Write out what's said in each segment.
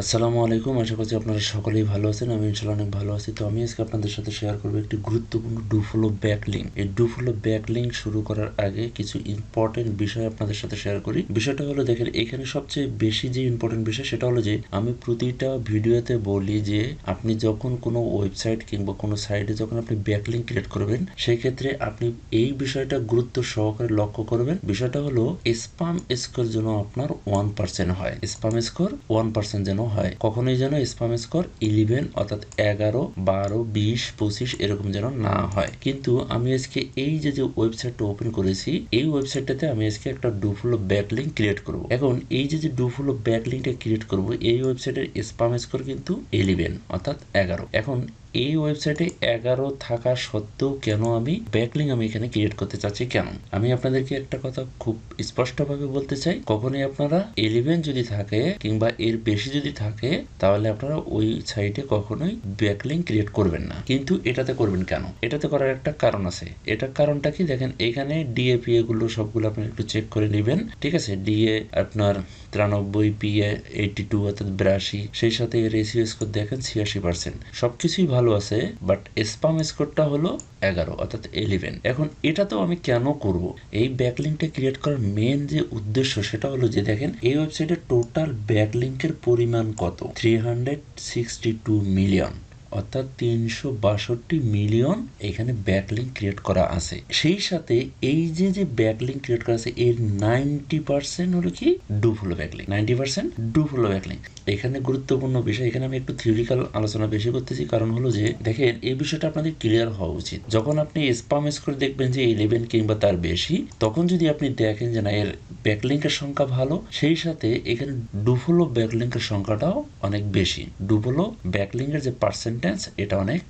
আসসালামু আলাইকুম। আশা করছি আপনারা সকলেই ভালো আছেন। আমি ইনশাআল্লাহ অনেক ভালো আছি। তো আমি আজকে আপনাদের সাথে শেয়ার করব একটি গুরুত্বপূর্ণ ডু ফলো ব্যাকলিঙ্ক। এই ডু ফলো ব্যাকলিঙ্ক শুরু করার আগে কিছু ইম্পর্টেন্ট বিষয় আপনাদের সাথে শেয়ার করি। বিষয়টা হলো, দেখেন এখানে সবচেয়ে বেশি যে ইম্পর্টেন্ট বিষয় সেটা হলো যে আমি প্রতিটা ভিডিওতে বলি যে আপনি যখন কোনো ওয়েবসাইট কিংবা কোনো সাইটে যখন আপনি ব্যাকলিঙ্ক ক্রিয়েট করবেন, সেই ক্ষেত্রে আপনি এই বিষয়টা গুরুত্ব সহকারে লক্ষ্য করবেন। বিষয়টা হলো স্প্যাম স্কোর যেন আপনার 1% হয়। স্প্যাম স্কোর 1% যেন হয়। কখনোই যেন স্প্যাম স্কোর 11 অর্থাৎ 11, 12, 20, 25 এরকম যেন না হয়। কিন্তু আমি আজকে এই যে ওয়েবসাইটটা ওপেন করেছি, এই ওয়েবসাইটটাতে আমি আজকে একটা ডু ফলো ব্যাকলিঙ্ক ক্রিয়েট করব। এখন এই যে ডু ফলো ব্যাকলিঙ্কটা ক্রিয়েট করব, এই ওয়েবসাইটের স্প্যাম স্কোর কিন্তু 11 অর্থাৎ 11। এখন এই ওয়েবসাইটে 11 থাকা সত্ত্বেও কেন আমি ব্যাকলিঙ্ক আমি এখানে ক্রিয়েট করতে চাচ্ছি, কেন? আমি আপনাদেরকে একটা কথা খুব স্পষ্টভাবে বলতে চাই, কখনোই আপনারা 11 যদি থাকে কিংবা এর বেশি যদি থাকে, তাহলে আপনারা ওই সাইটে কখনোই ব্যাকলিঙ্ক ক্রিয়েট করবেন না। কিন্তু এটাতে করবেন কেন? এটাতে করার একটা কারণ আছে। এটার কারণটা কি, দেখেন এখানে ডিএপিএ গুলো সবগুলো আপনারা একটু চেক করে নেবেন। ঠিক আছে, ডিএ আপনার 93, পিএ 82 অর্থাৎ 82, সেই সাথে রেশিও স্কোর দেখেন 86%। সবকিছুই ভালো আছে, বাট স্প্যাম স্কোরটা হলো 11 অর্থাৎ 11। এখন এটা তো আমি কেন করব? এই ব্যাকলিঙ্কটা ক্রিয়েট করার মেন যে উদ্দেশ্য সেটা হলো যে, দেখেন এই ওয়েবসাইটে টোটাল ব্যাকলিঙ্কের পরিমাণ কত? 362 মিলিয়ন অর্থাৎ 362 মিলিয়ন এখানে ব্যাকলিঙ্ক ক্রিয়েট করা আছে। সেই সাথে এই যে ব্যাকলিঙ্ক ক্রিয়েট করা আছে, এর 90% হলো কি do follow backlink. 90% do follow backlink. এখানে গুরুত্বপূর্ণ বিষয়, এখানে আমি একটু থিওরিক্যাল আলোচনা বেশি করতেছি, কারণ হলো যে দেখেন এই বিষয়টা আপনাদের ক্লিয়ার হওয়া উচিত। যখন আপনি স্প্যাম স্কোর দেখবেন যে 11 কিংবা তার বেশি, তখন যদি আপনি দেখেন যে না এর ব্যাকলিঙ্কের সংখ্যা ভালো, সেই সাথে এখানে ডু ফলো ব্যাকলিঙ্কের সংখ্যাটাও অনেক বেশি। ডু ফলো ব্যাকলিঙ্কের যে পার্সেন্টেজ এটা অনেক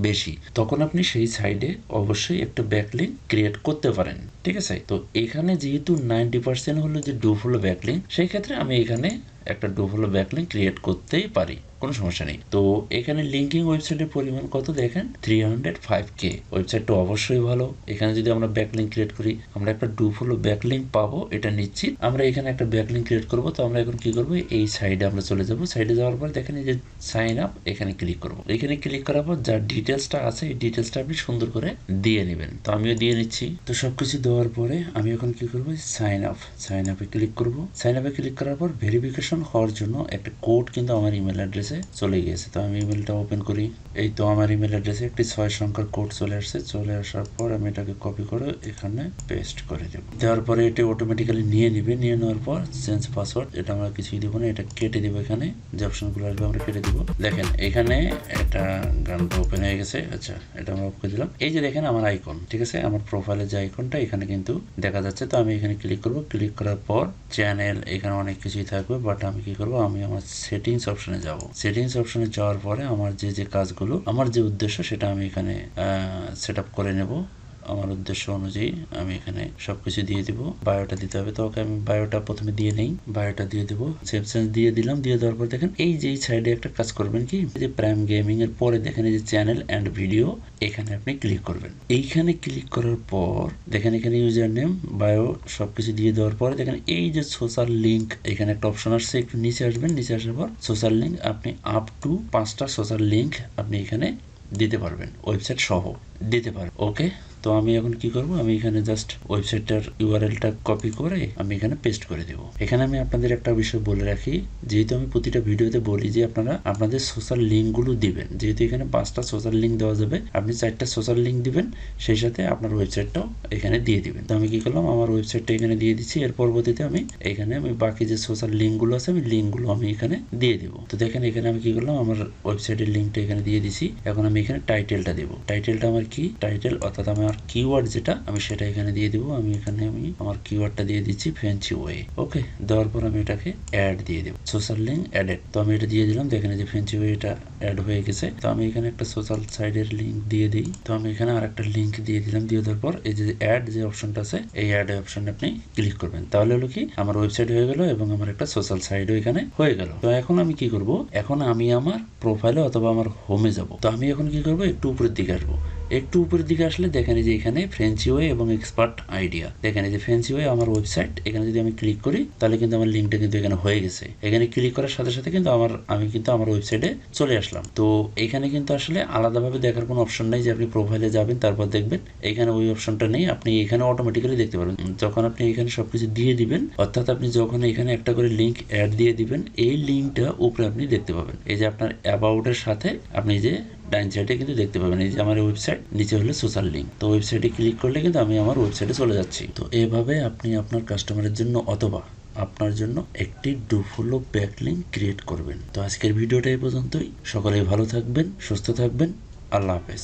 বেশি, তখন আপনি সেই সাইডে অবশ্যই একটা ব্যাকলিঙ্ক ক্রিয়েট করতে পারেন। ঠিক আছে, তো এখানে যেহেতু 90% হলো যে ডু ফলো ব্যাকলিঙ্ক, সেই ক্ষেত্রে আমি এখানে একটা ডু ফলো ব্যাকলিঙ্ক ক্রিয়েট করতেই পারি, কোনো সমস্যা নেই। তো এখানে লিঙ্কিং ওয়েবসাইটের পরিমাণ কত দেখেন, 305K। ওয়েবসাইটটা অবশ্যই ভালো। এখানে যদি আমরা ব্যাকলিঙ্ক ক্রিয়েট করি, আমরা একটা ডু ফলো ব্যাকলিঙ্ক পাবো, এটা নিশ্চিত। আমরা এখানে একটা ব্যাকলিঙ্ক ক্রিয়েট করব। তো আমরা এখন কি করব, এই সাইডে আমরা চলে যাব। সাইডে যাওয়ার পর দেখেন এই যে সাইন আপ, এখানে ক্লিক করব। এখানে ক্লিক করার পর যা ডিটেলসটা আছে, এই ডিটেলসটা আপনি সুন্দর করে দিয়ে নেবেন। তো আমিও দিয়ে নিচ্ছি। তো সবকিছু দেওয়ার পরে আমি এখন কি করব, সাইন আপ, সাইন আপে ক্লিক করব। সাইন আপে ক্লিক করার পর ভেরিফিকেশন হওয়ার জন্য একটা কোড কিন্তু আমার ইমেল অ্যাড্রেসে চলে গিয়েছে। তো আমি ইমেলটা ওপেন করি। এই তো আমার ইমেল অ্যাড্রেসে একটি 6 সংখ্যার কোড চলে আসছে। চলে আসার পর আমি এটাকে কপি করে এখানে পেস্ট করে দেব। দেওয়ার পরে এটা অটোমেটিক্যালি নিয়ে নিবে। নিয়ে নেওয়ার পর চেঞ্জ পাসওয়ার্ড, এটা আমরা কিছুই দেবো না, এটা কেটে দেবো। এখানে যে অপশনগুলো আসবে আমরা কেটে দিব। দেখেন এখানে এটা গানটা ওপেন হয়ে গেছে। আচ্ছা, এটা আমরা ওপেন দিলাম। এই যে দেখেন আমার আইকন, ঠিক আছে, আমার প্রোফাইলের যে আইকনটা এখানে কিন্তু দেখা যাচ্ছে। তো আমি এখানে ক্লিক করব। ক্লিক করার পর চ্যানেল, এখানে অনেক কিছুই থাকবে, বাট আমি কি করব, আমি আমার সেটিংস অপশনে যাব। সেটিংস অপশনে যাওয়ার পরে আমার যে কাজগুলো, আমার যে উদ্দেশ্য সেটা আমি এখানে সেট আপ করে নেব। আমার উদ্দেশ্য অনুযায়ী আমি এখানে সবকিছু দিয়ে দিব। বায়োটা দিতে হবে, তো ওকে আমি বায়োটা প্রথমে দিয়ে নেই। বায়োটা দিয়ে দিব, সেভ চেঞ্জ দিয়ে দিলাম। দিয়ে দেওয়ার পর দেখেন এই যে সাইডে একটা কাজ করবেন কি, যে প্রাইম গেমিং এর পরে দেখেন এই যে চ্যানেল এন্ড ভিডিও, এখানে আপনি ক্লিক করবেন। এইখানে ক্লিক করার পর দেখেন এখানে ইউজার নেম, বায়ো সবকিছু দিয়ে দেওয়ার পরে দেখেন এই যে সোশ্যাল লিঙ্ক, এখানে একটা অপশন আসছে, একটু নিচে আসবেন। নিচে আসার পর সোশ্যাল লিঙ্ক, আপনি আপ টু 5টা সোশ্যাল লিঙ্ক আপনি এখানে দিতে পারবেন, ওয়েবসাইট সহ দিতে পারবেন। ওকে, তো আমি এখন কি করব, আমি এখানে জাস্ট ওয়েবসাইটটার ইউআরএলটা কপি করে আমি এখানে পেস্ট করে দেব। এখানে আমি আপনাদের একটা বিষয় বলে রাখি, যেহেতু আমি প্রতিটা ভিডিওতে বলি যে আপনারা আপনাদের সোশ্যাল লিঙ্কগুলো দিবেন। যেহেতু এখানে 5টা সোশ্যাল লিঙ্ক দেওয়া যাবে, আপনি 4টা সোশ্যাল লিঙ্ক দিবেন, সেই সাথে আপনার ওয়েবসাইটটাও এখানে দিয়ে দিবেন। তো আমি কি করলাম, আমার ওয়েবসাইটটা এখানে দিয়ে দিচ্ছি। এর পরবর্তীতে আমি এখানে বাকি যে সোশ্যাল লিঙ্কগুলো আছে, আমি লিঙ্কগুলো আমি এখানে দিয়ে দিব। তো দেখেন এখানে আমি কি করলাম, আমার ওয়েবসাইটের লিঙ্কটা এখানে দিয়ে দিছি। এখন আমি এখানে টাইটেলটা দেব। টাইটেলটা আমার কি, টাইটেল অর্থাৎ আমার কিওয়ার্ড যেটা, আমি সেটা এখানে দিয়ে দিব। আমি এখানে আমার কিওয়ার্ডটা দিয়ে দিচ্ছি ফ্যান্সি ওয়ে। ওকে, দেওয়ার পর আমি এটাকে অ্যাড দিয়ে দেব, সোশ্যাল লিঙ্ক অ্যাডেড। তো আমি এটা দিয়ে দিলাম। দেখেন যে ফ্যান্সি ওয়ে এটা অ্যাড হয়ে গেছে। তো আমি এখানে একটা সোশ্যাল সাইডের লিঙ্ক দিয়ে দিই। তো আমি এখানে আর একটা লিঙ্ক দিয়ে দিলাম। দিয়ে দেওয়ার পর এই যে অ্যাড যে অপশনটা আছে, এই অ্যাড অপশনে আপনি ক্লিক করবেন। তাহলে হলো কি, আমার ওয়েবসাইট হয়ে গেল এবং আমার একটা সোশ্যাল সাইডও এখানে হয়ে গেল। তো এখন আমি কি করব, এখন আমি আমার প্রোফাইলে অথবা আমার হোমে যাব। তো আমি এখন কি করব, একটু উপরের দিকে আসবো। একটু উপরের দিকে আসলে দেখেন যে এখানে ফ্রেঞ্চি ওয়ে এবং এক্সপার্ট আইডিয়া, দেখেন যে ফ্রেঞ্চি ওয়ে আমার ওয়েবসাইট। এখানে যদি আমি ক্লিক করি তাহলে কিন্তু আমার লিঙ্কটা কিন্তু এখানে হয়ে গেছে। এখানে ক্লিক করার সাথে সাথে কিন্তু আমি কিন্তু আমার ওয়েবসাইটে চলে আসলাম। তো এখানে কিন্তু আসলে আলাদাভাবে দেখার কোনো অপশন নাই যে আপনি প্রোফাইলে যাবেন তারপর দেখবেন, এখানে ওই অপশনটা নেই। আপনি এখানে অটোমেটিক্যালি দেখতে পারবেন যখন আপনি এখানে সবকিছু দিয়ে দিবেন, অর্থাৎ আপনি যখন এখানে একটা করে লিঙ্ক অ্যাড দিয়ে দিবেন, এই লিঙ্কটা উপরে আপনি দেখতে পাবেন। এই যে আপনার অ্যাবাউটের সাথে আপনি যে ডাইন সাইডে কিন্তু দেখতে পাবেন এই যে আমার ওয়েবসাইট, নিচে হলো সোশ্যাল লিঙ্ক। তো ওয়েবসাইটে ক্লিক করলে কিন্তু আমি আমার ওয়েবসাইটে চলে যাচ্ছি। তো এভাবে আপনি আপনার কাস্টমারের জন্য অথবা আপনার জন্য একটি ডুফলো ব্যাকলিঙ্ক ক্রিয়েট করবেন। তো আজকের ভিডিওটা এই পর্যন্তই। সকলেই ভালো থাকবেন, সুস্থ থাকবেন। আল্লাহ হাফেজ।